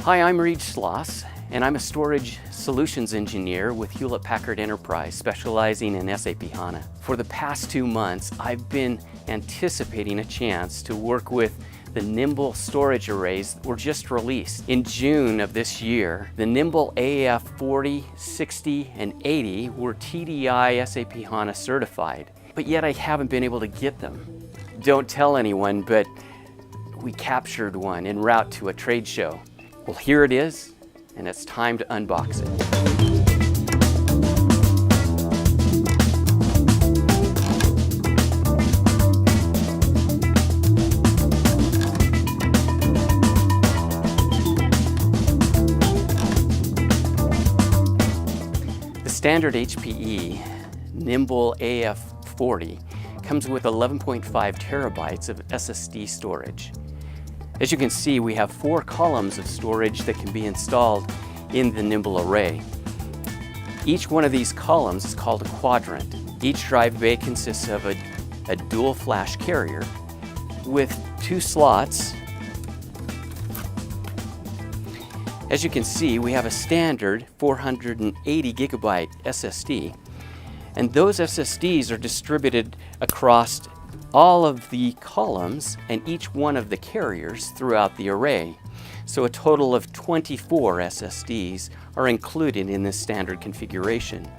Hi, I'm Reed Schloss, and I'm a storage solutions engineer with Hewlett-Packard Enterprise, specializing in SAP HANA. For the past 2 months, I've been anticipating a chance to work with the Nimble storage arrays that were just released. In June of this year, the Nimble AF40, 60, and 80 were TDI SAP HANA certified, but yet I haven't been able to get them. Don't tell anyone, but we captured one en route to a trade show. Well, here it is, and it's time to unbox it. The standard HPE Nimble AF40 comes with 11.5 terabytes of SSD storage. As you can see, we have 4 columns of storage that can be installed in the Nimble array. Each one of these columns is called a quadrant. Each drive bay consists of a dual flash carrier with 2 slots. As you can see, we have a standard 480 gigabyte SSD, and those SSDs are distributed across all of the columns and each one of the carriers throughout the array. So a total of 24 SSDs are included in this standard configuration.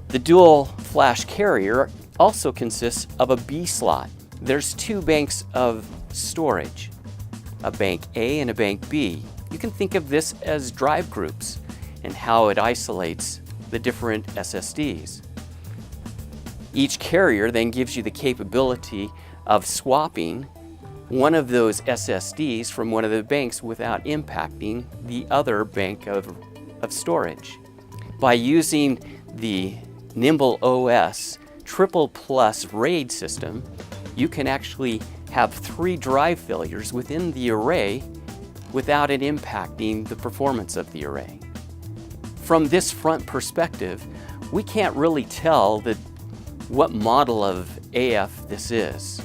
The dual flash carrier also consists of a B slot. There's 2 banks of storage, a bank A and a bank B. You can think of this as drive groups and how it isolates the different SSDs. Each carrier then gives you the capability of swapping one of those SSDs from one of the banks without impacting the other bank of storage. By using the Nimble OS Triple Plus RAID system, you can actually have 3 drive failures within the array without it impacting the performance of the array. From this front perspective, we can't really tell what model of AF this is.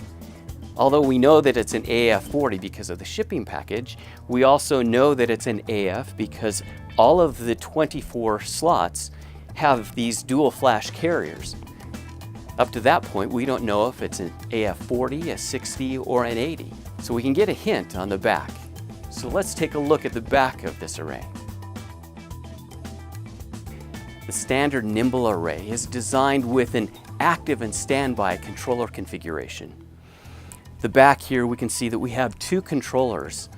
Although we know that it's an AF40 because of the shipping package, we also know that it's an AF because all of the 24 slots have these dual flash carriers. Up to that point, we don't know if it's an AF40, a 60, or an 80. So we can get a hint on the back. So let's take a look at the back of this array. The standard Nimble array is designed with an active and standby controller configuration. The back here, we can see that we have 2 controllers.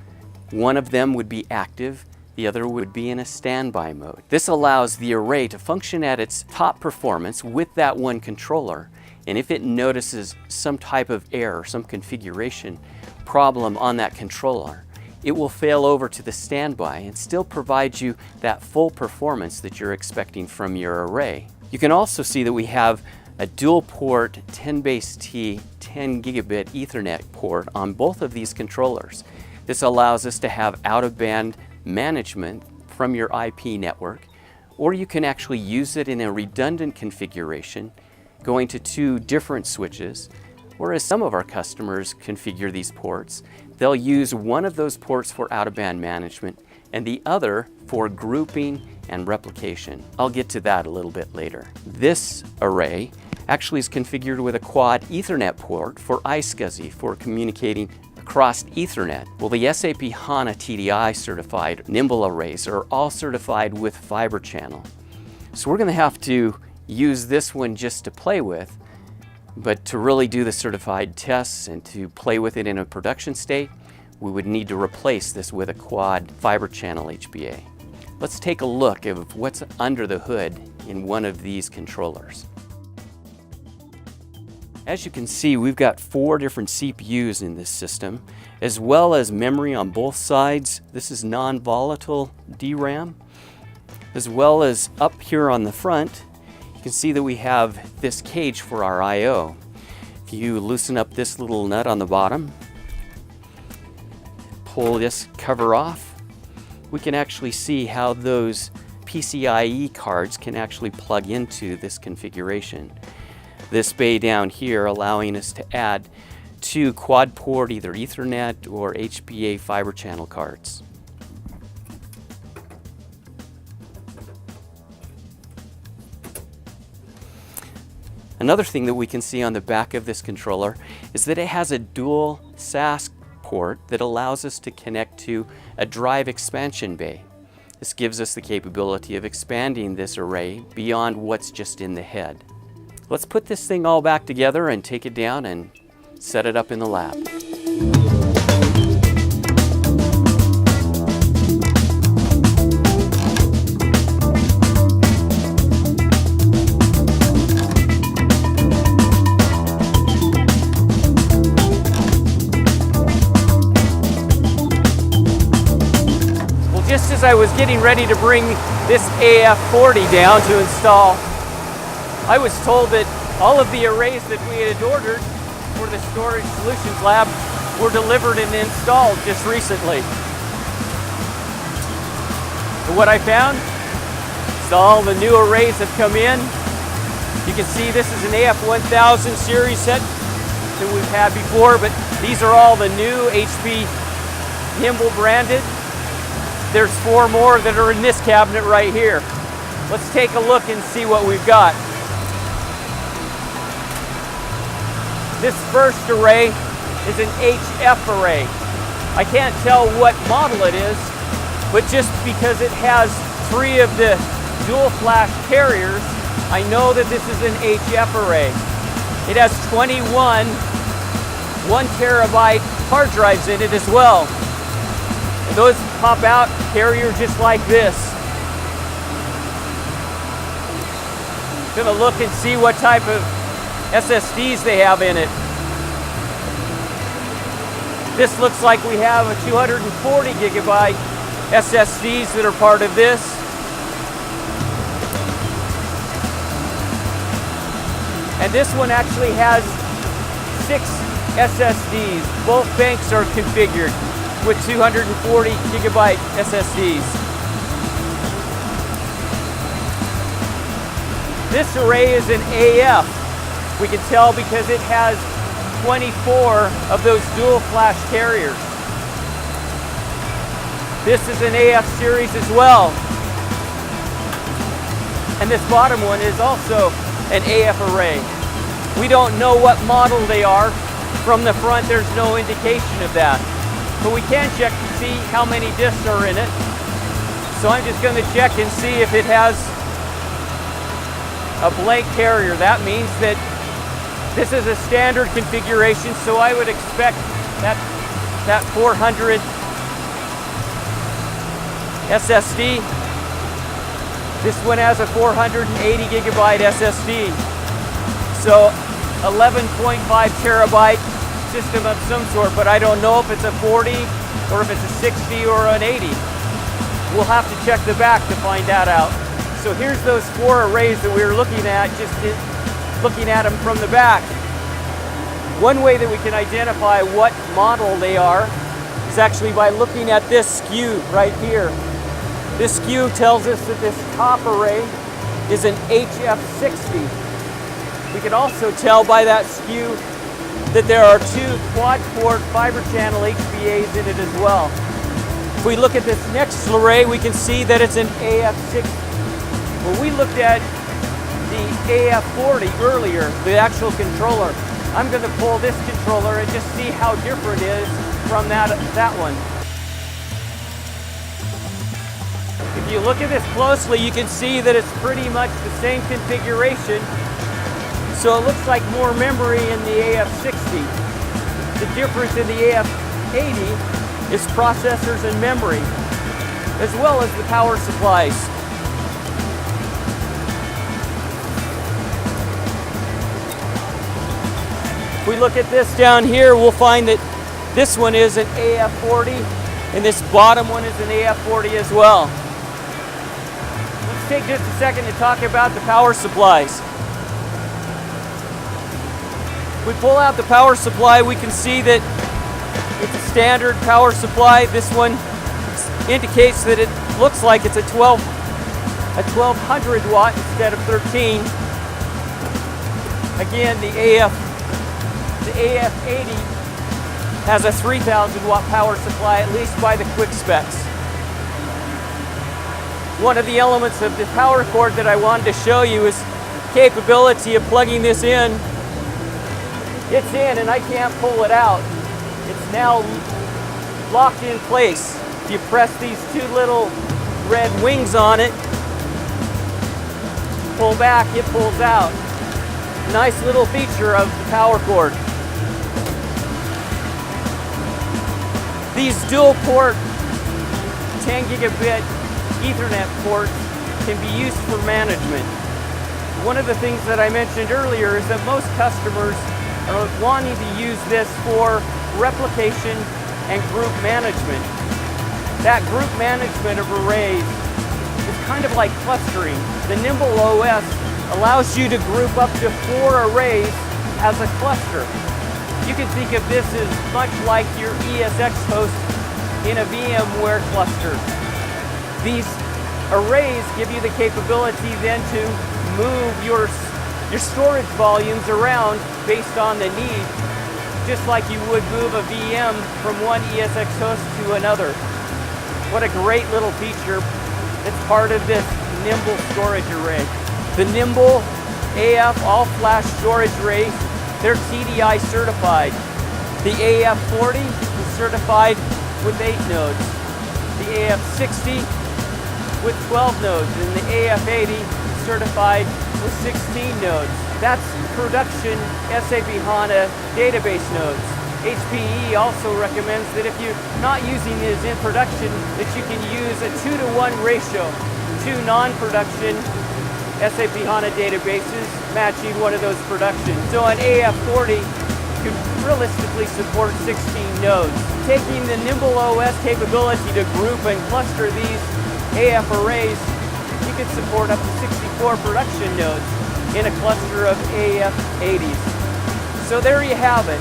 One of them would be active, the other would be in a standby mode. This allows the array to function at its top performance with that one controller, and if it notices some type of error, some configuration problem on that controller, it will fail over to the standby and still provide you that full performance that you're expecting from your array. You can also see that we have a dual port 10BASE-T 10 gigabit Ethernet port on both of these controllers. This allows us to have out-of-band management from your IP network, or you can actually use it in a redundant configuration, going to 2 different switches, or as some of our customers configure these ports, they'll use one of those ports for out-of-band management and the other for grouping and replication. I'll get to that a little bit later. This array actually is configured with a quad Ethernet port for iSCSI for communicating across Ethernet. Well, the SAP HANA TDI certified Nimble arrays are all certified with fiber channel. So we're going to have to use this one just to play with, but to really do the certified tests and to play with it in a production state, we would need to replace this with a quad fiber channel HBA. Let's take a look at what's under the hood in one of these controllers. As you can see, we've got 4 different CPUs in this system, as well as memory on both sides. This is non-volatile DRAM, as well as up here on the front, you can see that we have this cage for our I/O. If you loosen up this little nut on the bottom, pull this cover off, we can actually see how those PCIe cards can actually plug into this configuration. This bay down here allowing us to add 2 quad port either Ethernet or HBA fiber channel cards. Another thing that we can see on the back of this controller is that it has a dual SAS port that allows us to connect to a drive expansion bay. This gives us the capability of expanding this array beyond what's just in the head. Let's put this thing all back together and take it down and set it up in the lab. Just as I was getting ready to bring this AF40 down to install, I was told that all of the arrays that we had ordered for the Storage Solutions Lab were delivered and installed just recently. And what I found is all the new arrays have come in. You can see this is an AF1000 series set that we've had before, but these are all the new HP Nimble branded. There's 4 more that are in this cabinet right here. Let's take a look and see what we've got. This first array is an HF array. I can't tell what model it is, but just because it has 3 of the dual flash carriers, I know that this is an HF array. It has 21 1 terabyte hard drives in it as well. And those pop out carrier just like this. Gonna look and see what type of SSDs they have in it. This looks like we have a 240 gigabyte SSDs that are part of this. And this one actually has 6 SSDs. Both banks are configured with 240 gigabyte SSDs. This array is an AF. We can tell because it has 24 of those dual flash carriers. This is an AF series as well. And this bottom one is also an AF array. We don't know what model they are. From the front, there's no indication of that. But we can check to see how many disks are in it. So I'm just going to check and see if it has a blank carrier. That means that this is a standard configuration, so I would expect that 400 SSD. This one has a 480 gigabyte SSD. So 11.5 terabyte system of some sort, but I don't know if it's a 40 or if it's a 60 or an 80. We'll have to check the back to find that out. So here's those 4 arrays that we were looking at, just looking at them from the back. One way that we can identify what model they are is actually by looking at this SKU right here. This SKU tells us that this top array is an HF60. We can also tell by that SKU that there are 2 quad-port fiber channel HBAs in it as well. If we look at this next array, we can see that it's an AF60. When we looked at the AF40 earlier, the actual controller, I'm going to pull this controller and just see how different it is from that one. If you look at this closely, you can see that it's pretty much the same configuration. So it looks like more memory in the AF60. The difference in the AF80 is processors and memory, as well as the power supplies. If we look at this down here, we'll find that this one is an AF40, and this bottom one is an AF40 as well. Let's take just a second to talk about the power supplies. If we pull out the power supply, we can see that it's a standard power supply. This one indicates that it looks like it's a 1200 watt instead of 13. Again, the AF80 has a 3000 watt power supply, at least by the quick specs. One of the elements of the power cord that I wanted to show you is capability of plugging this in. It's in and I can't pull it out. It's now locked in place. If you press these two little red wings on it, pull back, it pulls out. Nice little feature of the power cord. These dual port 10 gigabit Ethernet ports can be used for management. One of the things that I mentioned earlier is that most customers are wanting to use this for replication and group management. That group management of arrays is kind of like clustering. The Nimble OS allows you to group up to 4 arrays as a cluster. You can think of this as much like your ESX host in a VMware cluster. These arrays give you the capability then to move your storage volumes around based on the need, just like you would move a VM from one ESX host to another. What a great little feature that's part of this Nimble storage array. The Nimble AF all-flash storage arrays, they're TDI certified. The AF40 is certified with 8 nodes. The AF60 with 12 nodes, and the AF80 is certified with 16 nodes. That's production SAP HANA database nodes. HPE also recommends that if you're not using these in production, that you can use a 2-to-1 ratio. 2 non-production SAP HANA databases matching one of those productions. So an AF40 could realistically support 16 nodes. Taking the Nimble OS capability to group and cluster these AF arrays, you could support up to 64 production nodes in a cluster of AF80s. So there you have it.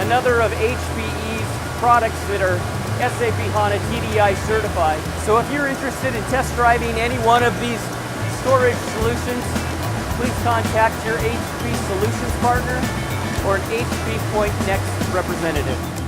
Another of HPE's products that are SAP HANA TDI certified. So if you're interested in test driving any one of these storage solutions, please contact your HP Solutions partner or an HP Point Next representative.